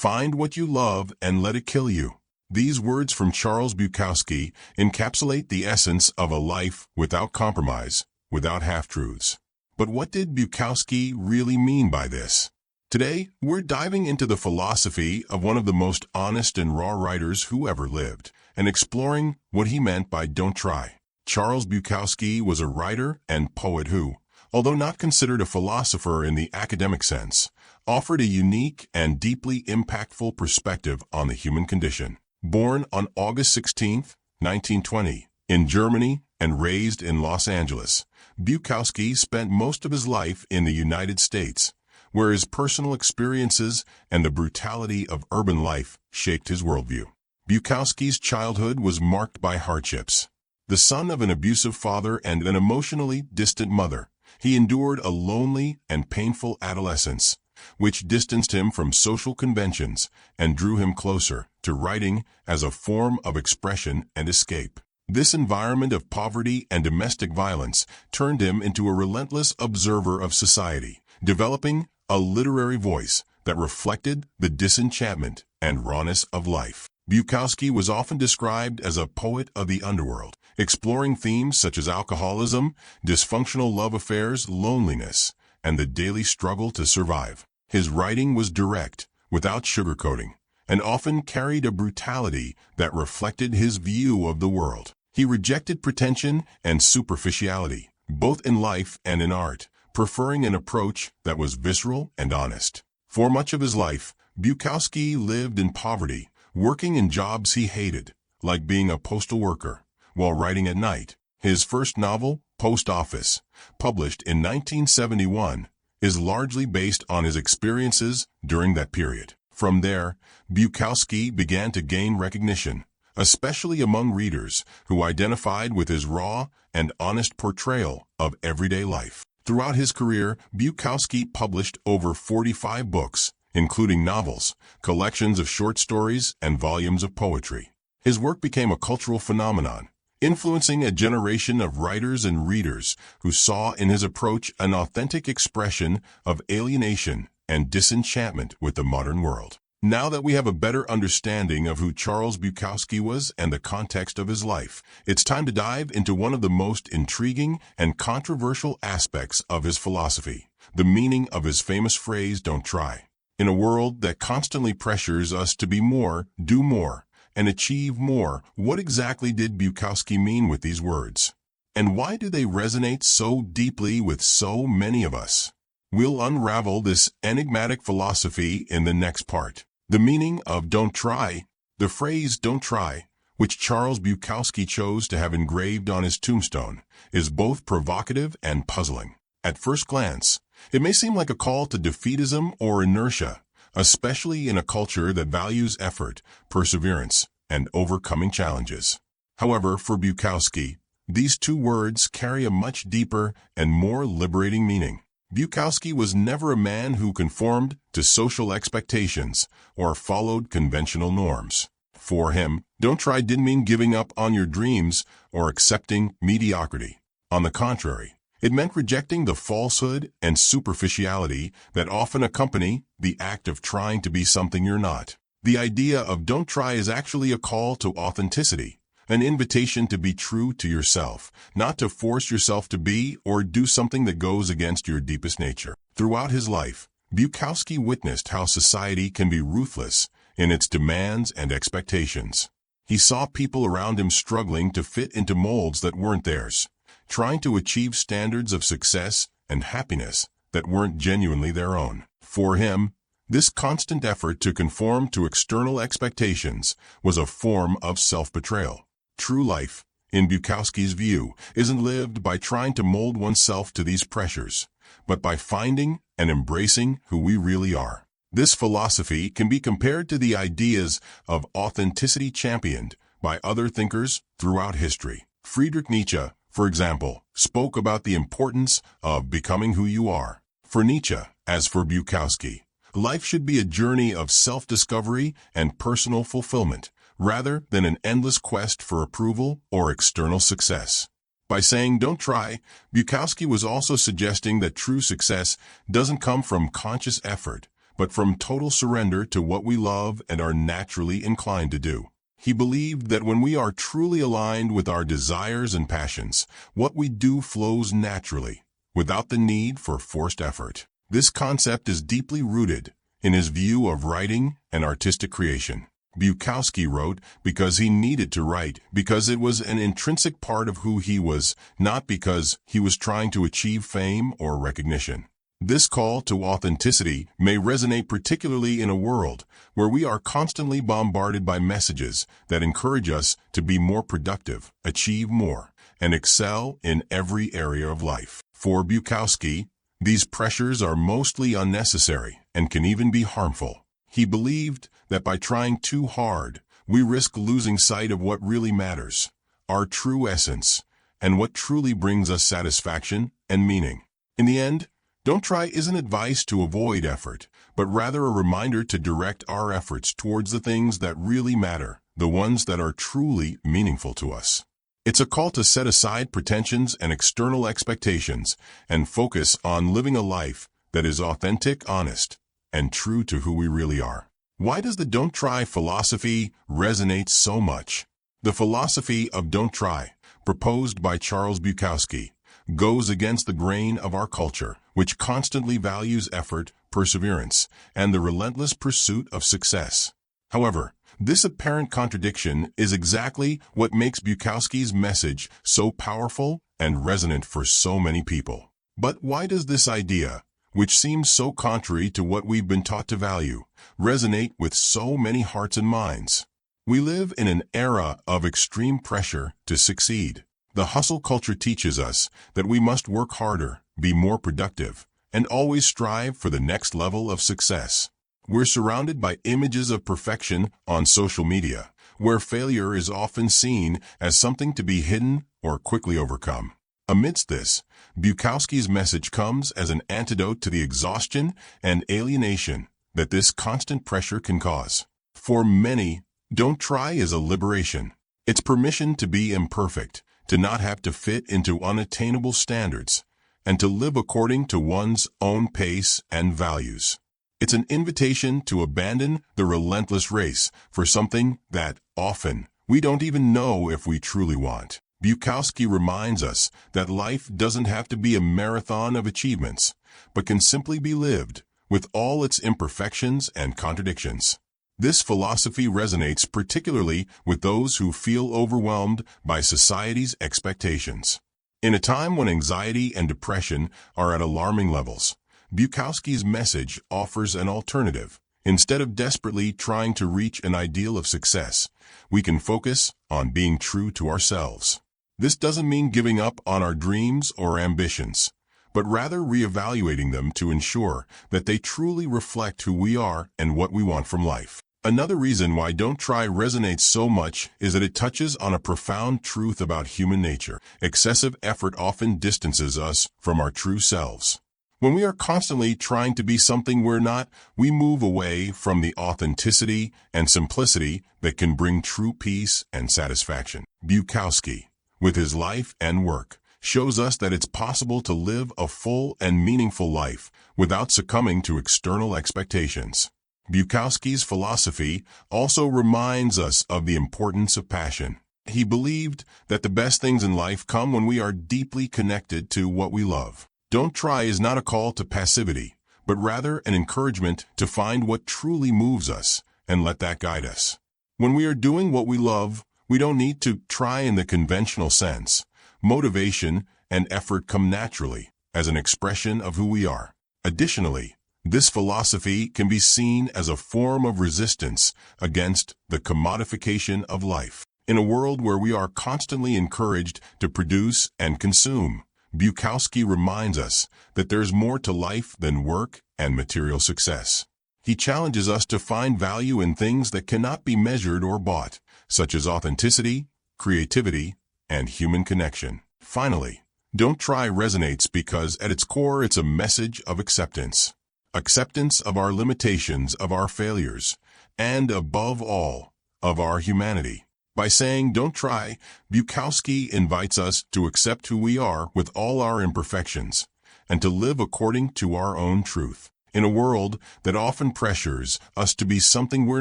Find what you love and let it kill you. These words from Charles Bukowski encapsulate the essence of a life without compromise, without half-truths. But what did Bukowski really mean by this? Today, we're diving into the philosophy of one of the most honest and raw writers who ever lived, and exploring what he meant by don't try. Charles Bukowski was a writer and poet who, although not considered a philosopher in the academic sense, offered a unique and deeply impactful perspective on the human condition. Born on August 16, 1920, in Germany and raised in Los Angeles, Bukowski spent most of his life in the United States, where his personal experiences and the brutality of urban life shaped his worldview. Bukowski's childhood was marked by hardships. The son of an abusive father and an emotionally distant mother, he endured a lonely and painful adolescence, which distanced him from social conventions and drew him closer to writing as a form of expression and escape. This environment of poverty and domestic violence turned him into a relentless observer of society, developing a literary voice that reflected the disenchantment and rawness of life. Bukowski was often described as a poet of the underworld, exploring themes such as alcoholism, dysfunctional love affairs, loneliness, and the daily struggle to survive. His writing was direct, without sugarcoating, and often carried a brutality that reflected his view of the world. He rejected pretension and superficiality, both in life and in art, preferring an approach that was visceral and honest. For much of his life, Bukowski lived in poverty, working in jobs he hated, like being a postal worker, while writing at night. His first novel, Post Office, published in 1971, is largely based on his experiences during that period. From there, Bukowski began to gain recognition, especially among readers who identified with his raw and honest portrayal of everyday life. Throughout his career, Bukowski published over 45 books, including novels, collections of short stories, and volumes of poetry. His work became a cultural phenomenon, influencing a generation of writers and readers who saw in his approach an authentic expression of alienation and disenchantment with the modern world. Now that we have a better understanding of who Charles Bukowski was and the context of his life, it's time to dive into one of the most intriguing and controversial aspects of his philosophy, the meaning of his famous phrase, "Don't try." In a world that constantly pressures us to be more, do more, and achieve more, what exactly did Bukowski mean with these words? And why do they resonate so deeply with so many of us? We'll unravel this enigmatic philosophy in the next part. The meaning of don't try. The phrase don't try, which Charles Bukowski chose to have engraved on his tombstone, is both provocative and puzzling. At first glance, it may seem like a call to defeatism or inertia, especially in a culture that values effort, perseverance, and overcoming challenges. However, for Bukowski, these two words carry a much deeper and more liberating meaning. Bukowski was never a man who conformed to social expectations or followed conventional norms. For him, don't try didn't mean giving up on your dreams or accepting mediocrity. On the contrary, it meant rejecting the falsehood and superficiality that often accompany the act of trying to be something you're not. The idea of don't try is actually a call to authenticity, an invitation to be true to yourself, not to force yourself to be or do something that goes against your deepest nature. Throughout his life, Bukowski witnessed how society can be ruthless in its demands and expectations. He saw people around him struggling to fit into molds that weren't theirs, trying to achieve standards of success and happiness that weren't genuinely their own. For him, this constant effort to conform to external expectations was a form of self-betrayal. True life, in Bukowski's view, isn't lived by trying to mold oneself to these pressures, but by finding and embracing who we really are. This philosophy can be compared to the ideas of authenticity championed by other thinkers throughout history. Friedrich Nietzsche, for example, spoke about the importance of becoming who you are. For Nietzsche, as for Bukowski, life should be a journey of self-discovery and personal fulfillment, rather than an endless quest for approval or external success. By saying don't try, Bukowski was also suggesting that true success doesn't come from conscious effort, but from total surrender to what we love and are naturally inclined to do. He believed that when we are truly aligned with our desires and passions, what we do flows naturally, without the need for forced effort. This concept is deeply rooted in his view of writing and artistic creation. Bukowski wrote because he needed to write, because it was an intrinsic part of who he was, not because he was trying to achieve fame or recognition. This call to authenticity may resonate particularly in a world where we are constantly bombarded by messages that encourage us to be more productive, achieve more, and excel in every area of life. For Bukowski, these pressures are mostly unnecessary and can even be harmful. He believed that by trying too hard, we risk losing sight of what really matters, our true essence, and what truly brings us satisfaction and meaning. In the end, don't try isn't advice to avoid effort, but rather a reminder to direct our efforts towards the things that really matter, the ones that are truly meaningful to us. It's a call to set aside pretensions and external expectations and focus on living a life that is authentic, honest, and true to who we really are. Why does the don't try philosophy resonate so much? The philosophy of don't try, proposed by Charles Bukowski, goes against the grain of our culture, which constantly values effort, perseverance, and the relentless pursuit of success. However, this apparent contradiction is exactly what makes Bukowski's message so powerful and resonant for so many people. But why does this idea, which seems so contrary to what we've been taught to value, resonate with so many hearts and minds? We live in an era of extreme pressure to succeed. The hustle culture teaches us that we must work harder, be more productive, and always strive for the next level of success. We're surrounded by images of perfection on social media, where failure is often seen as something to be hidden or quickly overcome. Amidst this, Bukowski's message comes as an antidote to the exhaustion and alienation that this constant pressure can cause. For many, don't try is a liberation. It's permission to be imperfect, to not have to fit into unattainable standards, and to live according to one's own pace and values. It's an invitation to abandon the relentless race for something that, often, we don't even know if we truly want. Bukowski reminds us that life doesn't have to be a marathon of achievements, but can simply be lived, with all its imperfections and contradictions. This philosophy resonates particularly with those who feel overwhelmed by society's expectations. In a time when anxiety and depression are at alarming levels, Bukowski's message offers an alternative. Instead of desperately trying to reach an ideal of success, we can focus on being true to ourselves. This doesn't mean giving up on our dreams or ambitions, but rather reevaluating them to ensure that they truly reflect who we are and what we want from life. Another reason why Don't Try resonates so much is that it touches on a profound truth about human nature. Excessive effort often distances us from our true selves. When we are constantly trying to be something we're not, we move away from the authenticity and simplicity that can bring true peace and satisfaction. Bukowski, with his life and work, shows us that it's possible to live a full and meaningful life without succumbing to external expectations. Bukowski's philosophy also reminds us of the importance of passion. He believed that the best things in life come when we are deeply connected to what we love. Don't Try is not a call to passivity, but rather an encouragement to find what truly moves us and let that guide us. When we are doing what we love, we don't need to try in the conventional sense. Motivation and effort come naturally as an expression of who we are. Additionally, this philosophy can be seen as a form of resistance against the commodification of life. In a world where we are constantly encouraged to produce and consume, Bukowski reminds us that there's more to life than work and material success. He challenges us to find value in things that cannot be measured or bought, such as authenticity, creativity, and human connection. Finally, Don't Try resonates because at its core it's a message of acceptance. Acceptance of our limitations, of our failures, and above all, of our humanity. By saying don't try, Bukowski invites us to accept who we are with all our imperfections, and to live according to our own truth. In a world that often pressures us to be something we're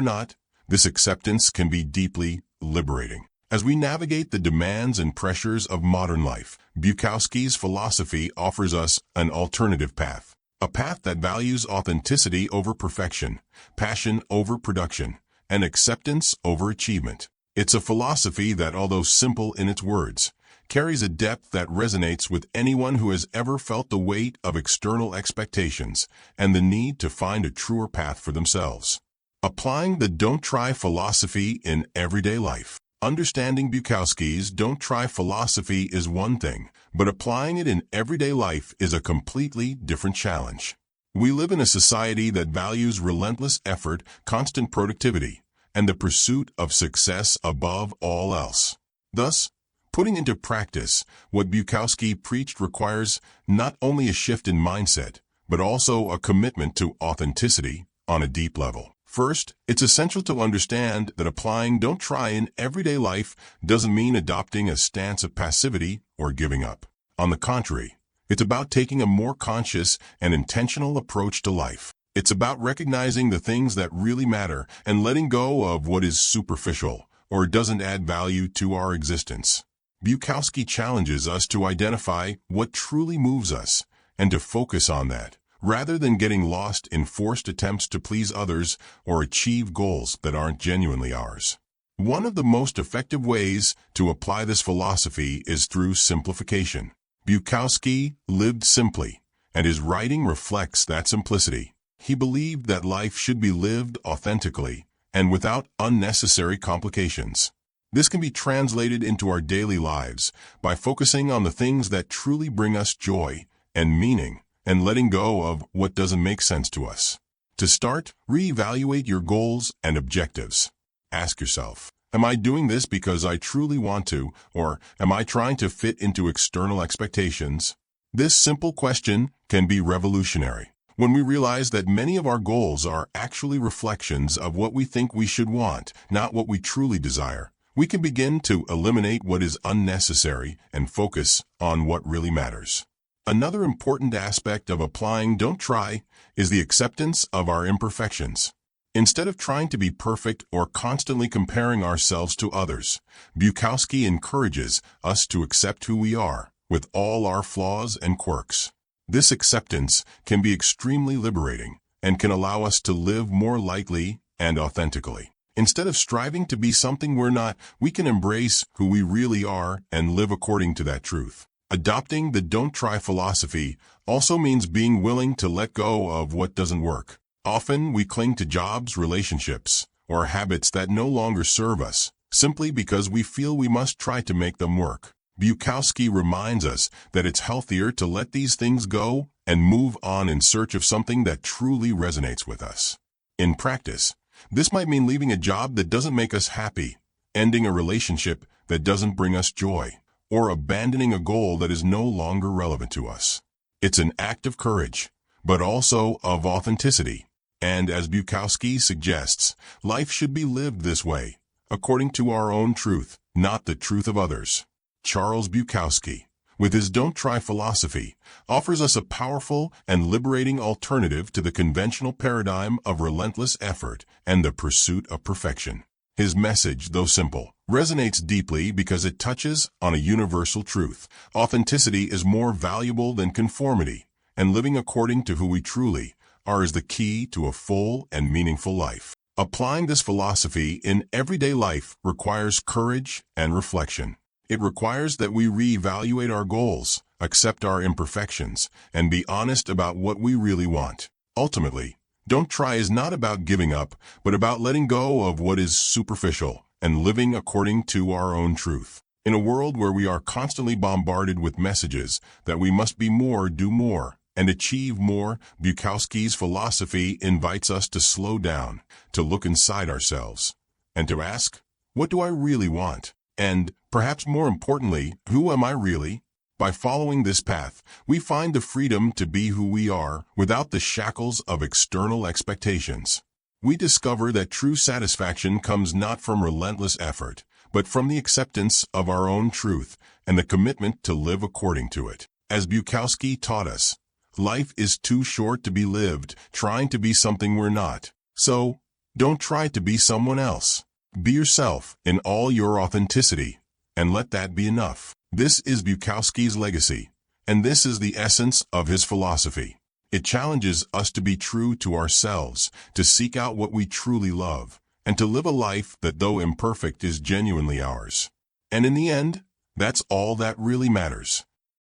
not, this acceptance can be deeply liberating. As we navigate the demands and pressures of modern life, Bukowski's philosophy offers us an alternative path. A path that values authenticity over perfection, passion over production, and acceptance over achievement. It's a philosophy that, although simple in its words, carries a depth that resonates with anyone who has ever felt the weight of external expectations and the need to find a truer path for themselves. Applying the "don't try" philosophy in everyday life. Understanding Bukowski's "don't try" philosophy is one thing, but applying it in everyday life is a completely different challenge. We live in a society that values relentless effort, constant productivity, and the pursuit of success above all else. Thus, putting into practice what Bukowski preached requires not only a shift in mindset, but also a commitment to authenticity on a deep level. First, it's essential to understand that applying "don't try" in everyday life doesn't mean adopting a stance of passivity or giving up. On the contrary, it's about taking a more conscious and intentional approach to life. It's about recognizing the things that really matter and letting go of what is superficial or doesn't add value to our existence. Bukowski challenges us to identify what truly moves us and to focus on that, rather than getting lost in forced attempts to please others or achieve goals that aren't genuinely ours. One of the most effective ways to apply this philosophy is through simplification. Bukowski lived simply, and his writing reflects that simplicity. He believed that life should be lived authentically and without unnecessary complications. This can be translated into our daily lives by focusing on the things that truly bring us joy and meaning, and letting go of what doesn't make sense to us. To start, reevaluate your goals and objectives. Ask yourself, am I doing this because I truly want to, or am I trying to fit into external expectations? This simple question can be revolutionary. When we realize that many of our goals are actually reflections of what we think we should want, not what we truly desire, we can begin to eliminate what is unnecessary and focus on what really matters. Another important aspect of applying "don't try" is the acceptance of our imperfections. Instead of trying to be perfect or constantly comparing ourselves to others, Bukowski encourages us to accept who we are, with all our flaws and quirks. This acceptance can be extremely liberating and can allow us to live more lightly and authentically. Instead of striving to be something we're not, we can embrace who we really are and live according to that truth. Adopting the "don't try" philosophy also means being willing to let go of what doesn't work. Often we cling to jobs, relationships, or habits that no longer serve us, simply because we feel we must try to make them work. Bukowski reminds us that it's healthier to let these things go and move on in search of something that truly resonates with us. In practice, this might mean leaving a job that doesn't make us happy, ending a relationship that doesn't bring us joy, or abandoning a goal that is no longer relevant to us. It's an act of courage, but also of authenticity. And as Bukowski suggests, life should be lived this way, according to our own truth, not the truth of others. Charles Bukowski, with his "don't try" philosophy, offers us a powerful and liberating alternative to the conventional paradigm of relentless effort and the pursuit of perfection. His message, though simple, resonates deeply because it touches on a universal truth. Authenticity is more valuable than conformity, and living according to who we truly are is the key to a full and meaningful life. Applying this philosophy in everyday life requires courage and reflection. It requires that we reevaluate our goals, accept our imperfections, and be honest about what we really want. Ultimately, "don't try" is not about giving up, but about letting go of what is superficial and living according to our own truth. In a world where we are constantly bombarded with messages that we must be more, do more, and achieve more, Bukowski's philosophy invites us to slow down, to look inside ourselves, and to ask, what do I really want? And, perhaps more importantly, who am I really? By following this path, we find the freedom to be who we are without the shackles of external expectations. We discover that true satisfaction comes not from relentless effort, but from the acceptance of our own truth and the commitment to live according to it. As Bukowski taught us, Life is too short to be lived trying to be something we're not. So, don't try to be someone else. Be yourself in all your authenticity, and let that be enough. This is Bukowski's legacy, and this is the essence of his philosophy. It challenges us to be true to ourselves, to seek out what we truly love, and to live a life that, though imperfect, is genuinely ours. And in the end, that's all that really matters.